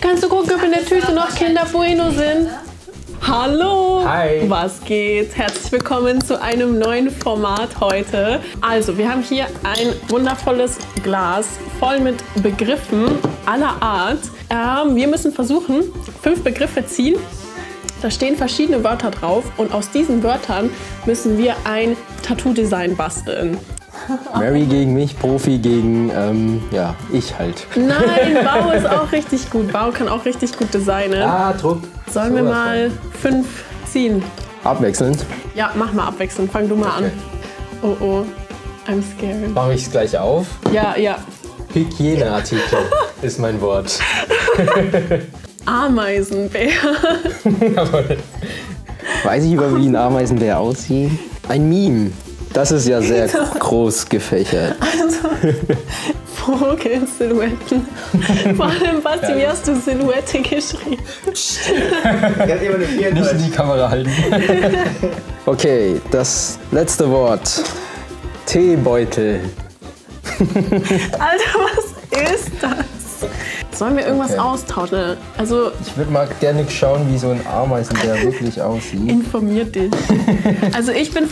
Kannst du gucken, ob in der Tüte noch Kinder Bueno sind? Hallo! Hi! Was geht? Herzlich willkommen zu einem neuen Format heute. Also, wir haben hier ein wundervolles Glas voll mit Begriffen aller Art. Wir müssen versuchen, 5 Begriffe ziehen. Da stehen verschiedene Wörter drauf und aus diesen Wörtern müssen wir ein Tattoo-Design basteln. Mary gegen mich, Profi gegen, ja, ich halt. Nein, Bau ist auch richtig gut. Bau kann auch richtig gut designen. Ah, Druck. Sollen wir mal 5 ziehen? Abwechselnd? Ja, mach mal abwechselnd. Fang du mal an. Oh, oh. I'm scared. Mache ich es gleich auf? Ja, ja. Hygieneartikel ist mein Wort. Ameisenbär. Weiß ich über wie ein Ameisenbär aussieht? Ein Meme. Das ist ja sehr groß gefächert. Also, Vogelsilhouetten. Vor allem, Basti, wie hast du Silhouette geschrieben? Nicht in die Kamera halten. Okay, das letzte Wort. Teebeutel. Alter, was ist das? Sollen wir irgendwas austauschen? Also, ich würde mal gerne schauen, wie so ein Ameisenbär wirklich aussieht. Informiert dich. Also ich würde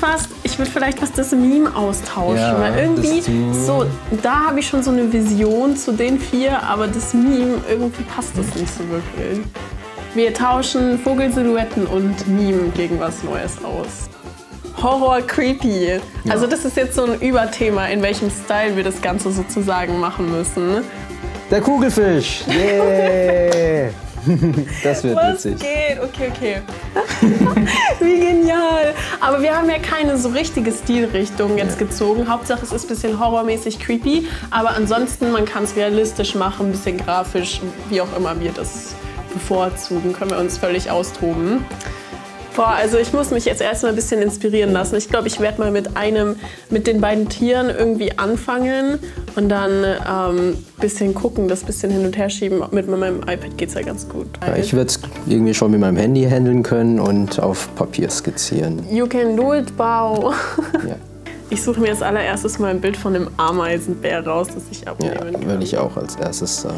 vielleicht was das Meme austauschen. Ja, weil irgendwie so, da habe ich schon so eine Vision zu den 4, aber das Meme, irgendwie passt das nicht so wirklich. Wir tauschen Vogelsilhouetten und Meme gegen was Neues aus. Horror Creepy. Ja. Also das ist jetzt so ein Überthema, in welchem Style wir das Ganze sozusagen machen müssen. Der Kugelfisch! Yeah! Das wird witzig. Was geht? Okay, okay. Wie genial. Aber wir haben ja keine so richtige Stilrichtung jetzt gezogen. Hauptsache es ist ein bisschen horrormäßig creepy. Aber ansonsten, man kann es realistisch machen, ein bisschen grafisch, wie auch immer wir das bevorzugen. Können wir uns völlig austoben. Boah, also ich muss mich jetzt erstmal ein bisschen inspirieren lassen. Ich glaube, ich werde mal mit den beiden Tieren irgendwie anfangen und dann ein bisschen gucken, das bisschen hin und her schieben. Mit meinem iPad geht es ja ganz gut. Ja, ich würde es irgendwie schon mit meinem Handy handeln können und auf Papier skizzieren. You can do it, Bau. Ja. Ich suche mir als allererstes mal ein Bild von einem Ameisenbär raus, das ich abnehmen kann. Ja, würde ich auch als erstes sagen.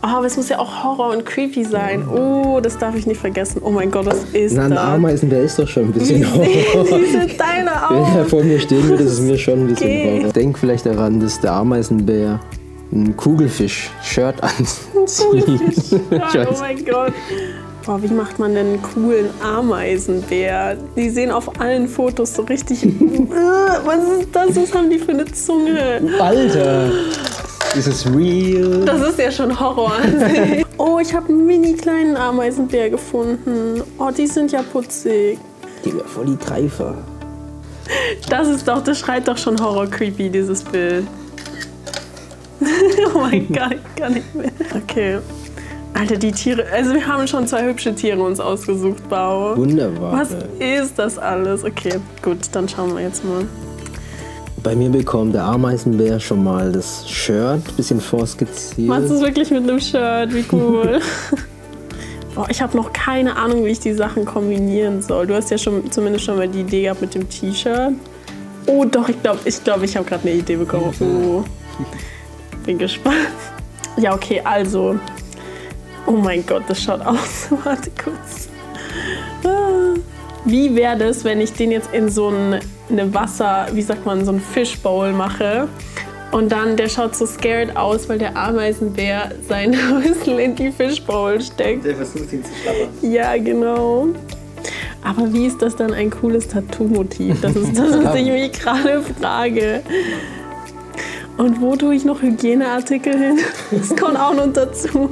Oh, aber es muss ja auch Horror und creepy sein. Oh, das darf ich nicht vergessen. Oh mein Gott, was ist das? Ein Ameisenbär ist doch schon ein bisschen Horror. Wie sieht deine aus? Wenn er vor mir stehen würde, ist es mir schon ein bisschen Horror. Denk vielleicht daran, dass der Ameisenbär ein Kugelfisch-Shirt anzieht. Oh mein Gott. Boah, wie macht man denn einen coolen Ameisenbär? Die sehen auf allen Fotos so richtig... was ist das? Was haben die für eine Zunge? Alter! Ist es real? Das ist ja schon Horror an sich. Oh, ich habe einen mini kleinen Ameisenbär gefunden. Oh, die sind ja putzig. Die wäre voll die Greifer. Das schreit doch schon Horror-creepy, dieses Bild. Oh mein Gott, ich kann nicht mehr. Okay. Alter, die Tiere, also wir haben schon 2 hübsche Tiere uns ausgesucht, Bau. Wunderbar. Was ist das alles? Okay, gut, dann schauen wir jetzt mal. Bei mir bekommt der Ameisenbär schon mal das Shirt, ein bisschen vorskizziert. Machst du es wirklich mit einem Shirt? Wie cool. Boah, ich habe noch keine Ahnung, wie ich die Sachen kombinieren soll. Du hast ja zumindest schon mal die Idee gehabt mit dem T-Shirt. Oh doch, ich glaube, ich habe gerade eine Idee bekommen. Oh. Bin gespannt. Ja, okay, also. Oh mein Gott, das schaut aus. Warte kurz. Wie wäre das, wenn ich den jetzt in so eine Wasser, wie sagt man, so ein Fishbowl mache und dann der schaut so scared aus, weil der Ameisenbär seinen Rüssel in die Fishbowl steckt. Der versucht ihn zu schlappern. Ja, genau. Aber wie ist das dann ein cooles Tattoo-Motiv? Das ist das, was ich mich gerade frage. Und wo tue ich noch Hygieneartikel hin? Das kommt auch noch dazu.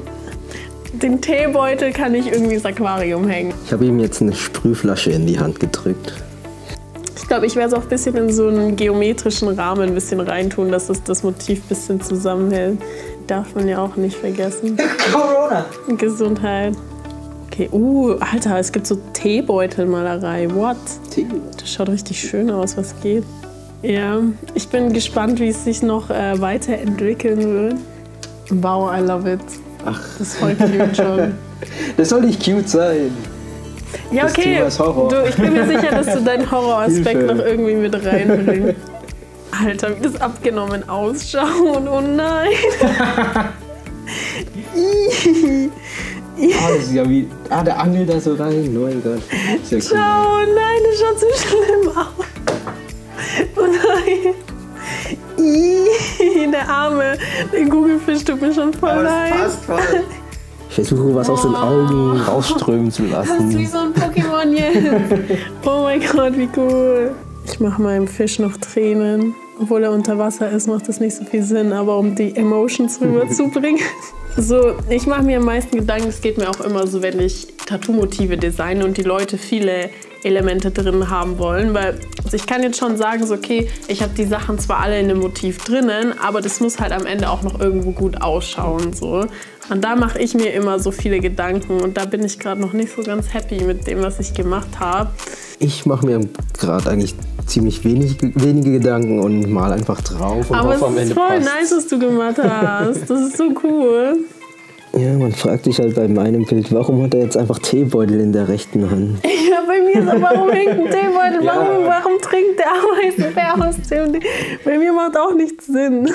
Den Teebeutel kann ich irgendwie ins Aquarium hängen. Ich habe ihm jetzt eine Sprühflasche in die Hand gedrückt. Ich glaube, ich werde es auch ein bisschen in so einen geometrischen Rahmen ein bisschen reintun, dass es das Motiv ein bisschen zusammenhält. Darf man ja auch nicht vergessen. Corona! Gesundheit. Okay, Alter, es gibt so Teebeutelmalerei. What? Das schaut richtig schön aus, was geht. Ja, ich bin gespannt, wie es sich noch weiterentwickeln wird. Wow, I love it. Ach. Das ist voll cute schon. Das soll nicht cute sein. Ja, okay. Das Thema ist Horror. Du, ich bin mir sicher, dass du deinen Horroraspekt noch irgendwie mit reinbringst. Alter, wie das abgenommen ausschaut. Oh nein. Das ist ja wie. Der angelt da so rein. Oh mein Gott. Sehr cool. Oh nein, das schaut so schlimm aus. Oh nein. Der Arme, der Kugelfisch tut mir schon voll leid. Das passt voll. Ich versuche, was aus den Augen rausströmen zu Das ist wie lassen. so ein Pokémon jetzt. Oh mein Gott, wie cool. Ich mache meinem Fisch noch Tränen. Obwohl er unter Wasser ist, macht das nicht so viel Sinn. Aber um die Emotions rüberzubringen. So, ich mache mir am meisten Gedanken, es geht mir auch immer so, wenn ich Tattoo-Motive designe und die Leute viele Elemente drin haben wollen, weil also ich kann jetzt schon sagen, so okay, ich habe die Sachen zwar alle in dem Motiv drinnen, aber das muss halt am Ende auch noch irgendwo gut ausschauen, so. Und da mache ich mir immer so viele Gedanken und da bin ich gerade noch nicht so ganz happy mit dem, was ich gemacht habe. Ich mache mir gerade eigentlich ziemlich wenige Gedanken und mal einfach drauf und Aber hoffe, am es ist Ende voll passt. nice, was du gemacht hast. Das ist so cool. Ja, man fragt sich halt bei meinem Bild, warum hat er jetzt einfach Teebeutel in der rechten Hand? Ja, bei mir so, warum hängt ein Teebeutel? Ja. Warum trinkt der Ameisenbär aus dem? Bei mir macht auch nichts Sinn.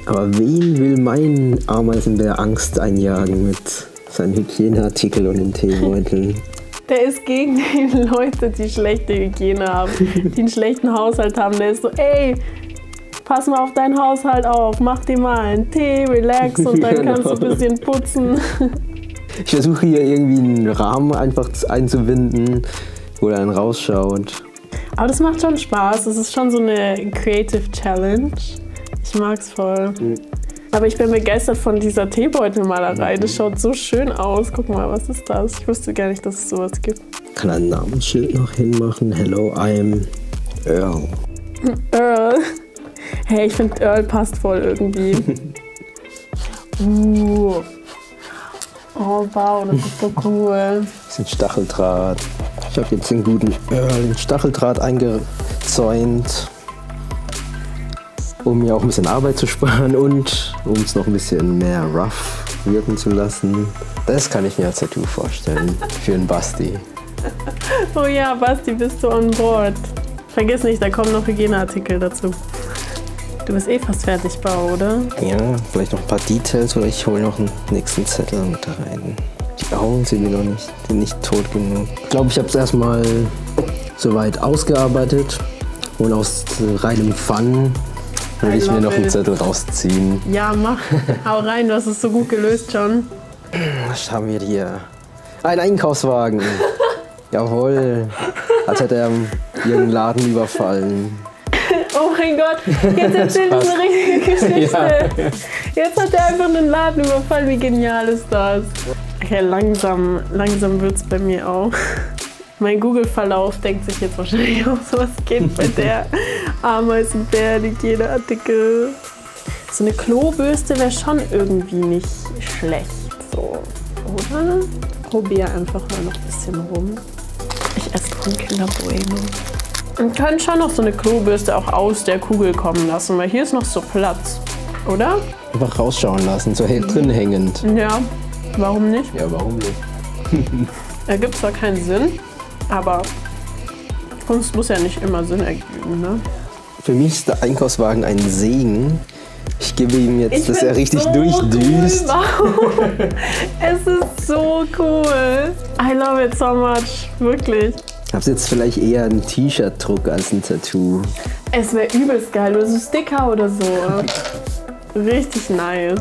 Aber wen will mein Ameisenbär Angst einjagen mit seinen Hygieneartikeln und den Teebeuteln? Der ist gegen die Leute, die schlechte Hygiene haben, die einen schlechten Haushalt haben. Der ist so, ey, pass mal auf deinen Haushalt auf, mach dir mal einen Tee, relax und dann kannst du ein bisschen putzen. Ich versuche hier irgendwie einen Rahmen einfach einzubinden, wo er dann rausschaut. Aber das macht schon Spaß. Das ist schon so eine Creative Challenge. Ich mag's voll. Aber ich bin begeistert von dieser Teebeutelmalerei. Das schaut so schön aus. Guck mal, was ist das? Ich wusste gar nicht, dass es sowas gibt. Kann ein Namensschild noch hinmachen. Hello, I'm Earl. Earl. Hey, ich finde Earl passt voll irgendwie. Oh wow, das ist so cool. Das ist ein Stacheldraht. Ich habe jetzt den guten Earl in Stacheldraht eingezäunt, um mir auch ein bisschen Arbeit zu sparen und um es noch ein bisschen mehr rough wirken zu lassen. Das kann ich mir als Tattoo vorstellen für einen Basti. Oh ja, Basti, bist du on board? Vergiss nicht, da kommen noch Hygieneartikel dazu. Du bist eh fast fertig, Bau, oder? Ja, vielleicht noch ein paar Details oder ich hole noch einen nächsten Zettel mit rein. Die Augen sind mir noch nicht tot genug. Ich glaube, ich habe es erstmal soweit ausgearbeitet und aus reinem Fun würde ich mir noch einen Zettel rausziehen. Ja, mach. Hau rein, du hast es so gut gelöst schon. Was haben wir hier? Ein Einkaufswagen. Jawohl. Als hätte er irgendeinen Laden überfallen. Oh mein Gott, jetzt erzählt uns eine richtige Geschichte. Ja. Jetzt hat er einfach einen Laden überfallen. Wie genial ist das? Okay, langsam wird es bei mir auch. Mein Google-Verlauf denkt sich jetzt wahrscheinlich auch so, was geht bei der Ameisenbär-Hygieneartikel. So eine Klobürste wäre schon irgendwie nicht schlecht, so, oder? Probier einfach mal noch ein bisschen rum. Ich esse von Kinder Bueno. Und können schon noch so eine Klobürste auch aus der Kugel kommen lassen, weil hier ist noch so Platz, oder? Einfach rausschauen lassen, so drin hängend. Ja, warum nicht? Ja, warum nicht? Ergibt zwar keinen Sinn, aber Kunst muss ja nicht immer Sinn ergeben, ne? Für mich ist der Einkaufswagen ein Segen. Ich gebe ihm jetzt, dass er richtig so durchdüst. Cool, wow. Es ist so cool. I love it so much, wirklich. Ich habe jetzt vielleicht eher einen T-Shirt-Druck als ein Tattoo. Es wäre übelst geil, oder so Sticker oder so. Richtig nice.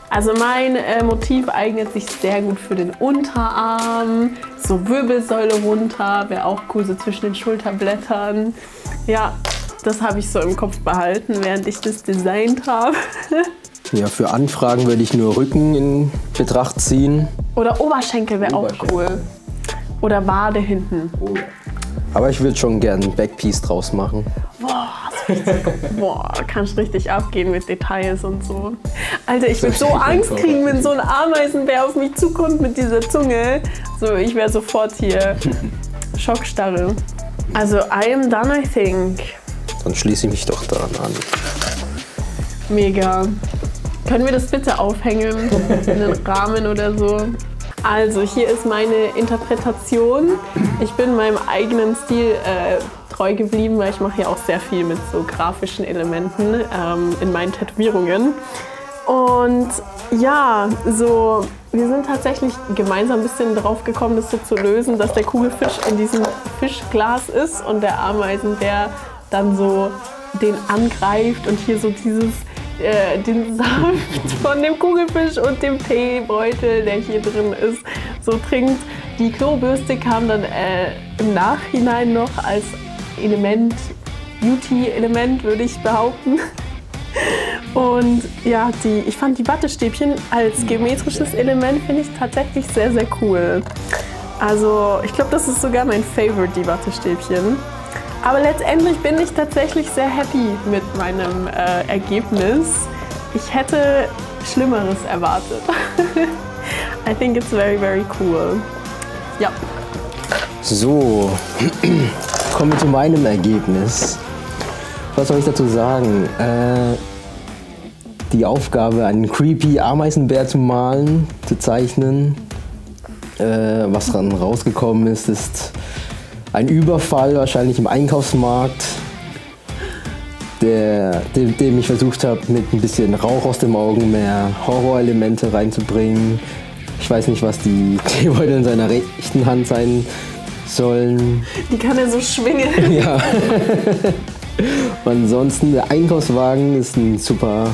Also mein Motiv eignet sich sehr gut für den Unterarm. So Wirbelsäule runter, wäre auch cool, so zwischen den Schulterblättern. Ja, das habe ich so im Kopf behalten, während ich das designt habe. Ja, für Anfragen würde ich nur Rücken in Betracht ziehen. Oder Oberschenkel wäre auch cool. Oder Wade hinten. Aber ich würde schon gerne ein Backpiece draus machen. Boah, kannst richtig abgehen mit Details und so. Alter, ich würde so Angst kriegen, wenn so ein Ameisenbär auf mich zukommt mit dieser Zunge. So, ich wäre sofort hier Schockstarre. Also, I am done, I think. Dann schließe ich mich doch daran an. Mega. Können wir das bitte aufhängen in einen Rahmen oder so? Also, hier ist meine Interpretation. Ich bin meinem eigenen Stil treu geblieben, weil ich mache ja auch sehr viel mit so grafischen Elementen in meinen Tätowierungen. Und ja, so wir sind tatsächlich gemeinsam ein bisschen drauf gekommen, das so zu lösen, dass der Kugelfisch in diesem Fischglas ist und der Ameisenbär dann so den angreift und hier so den Saft von dem Kugelfisch und dem Teebeutel, der hier drin ist, so trinkt. Die Klobürste kam dann im Nachhinein noch als Element, Beauty-Element, würde ich behaupten. Und ja, ich fand die Wattestäbchen als geometrisches Element finde ich tatsächlich sehr, sehr cool. Also ich glaube, das ist sogar mein Favorite, die Wattestäbchen. Aber letztendlich bin ich tatsächlich sehr happy mit meinem Ergebnis. Ich hätte Schlimmeres erwartet. I think it's very, very cool. Ja. So, kommen wir zu meinem Ergebnis. Was soll ich dazu sagen? Die Aufgabe, einen creepy Ameisenbär zu malen, zu zeichnen. Was dann rausgekommen ist, ist ein Überfall, wahrscheinlich im Einkaufsmarkt, dem ich versucht habe, mit ein bisschen Rauch aus den Augen mehr Horrorelemente reinzubringen. Ich weiß nicht, was die Teebeutel in seiner rechten Hand sein sollen. Die kann er so schwingen. Ja. Ansonsten, der Einkaufswagen ist ein super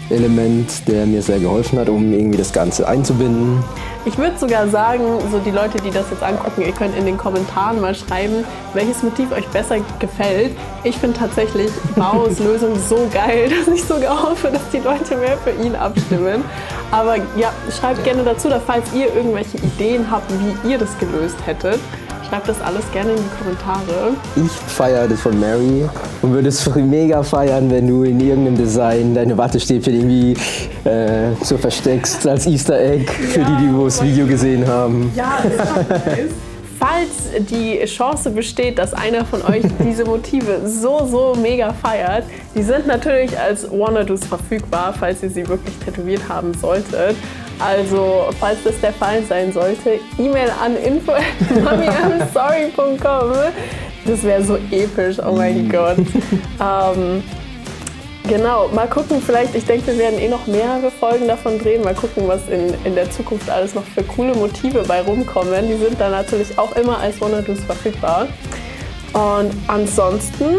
Element, der mir sehr geholfen hat, um irgendwie das Ganze einzubinden. Ich würde sogar sagen, so die Leute, die das jetzt angucken, ihr könnt in den Kommentaren mal schreiben, welches Motiv euch besser gefällt. Ich finde tatsächlich Baos Lösung so geil, dass ich sogar hoffe, dass die Leute mehr für ihn abstimmen. Aber ja, schreibt gerne dazu, falls ihr irgendwelche Ideen habt, wie ihr das gelöst hättet. Schreibt das alles gerne in die Kommentare. Ich feiere das von Mary und würde es mega feiern, wenn du in irgendeinem Design deine Wattestäbchen irgendwie so versteckst als Easter Egg für die das Video gesehen haben. Ja, das ist nice. Falls die Chance besteht, dass einer von euch diese Motive so mega feiert, die sind natürlich als Wannadoos verfügbar, falls ihr sie wirklich tätowiert haben solltet. Also, falls das der Fall sein sollte, E-Mail an info@mommyimsorry.com. Das wäre so episch, oh mein Gott. Genau, mal gucken, vielleicht, ich denke, wir werden noch mehrere Folgen davon drehen. Mal gucken, was in der Zukunft alles noch für coole Motive bei rumkommen. Die sind dann natürlich auch immer als Wannadoos verfügbar. Und ansonsten,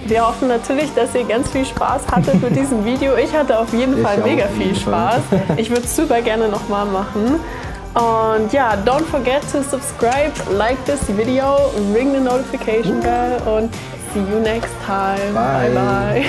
wir hoffen natürlich, dass ihr ganz viel Spaß hattet mit diesem Video. Ich hatte auf jeden Fall mega viel Spaß. Ich würde es super gerne nochmal machen. Und ja, don't forget to subscribe, like this video, ring the notification bell und see you next time. Bye bye.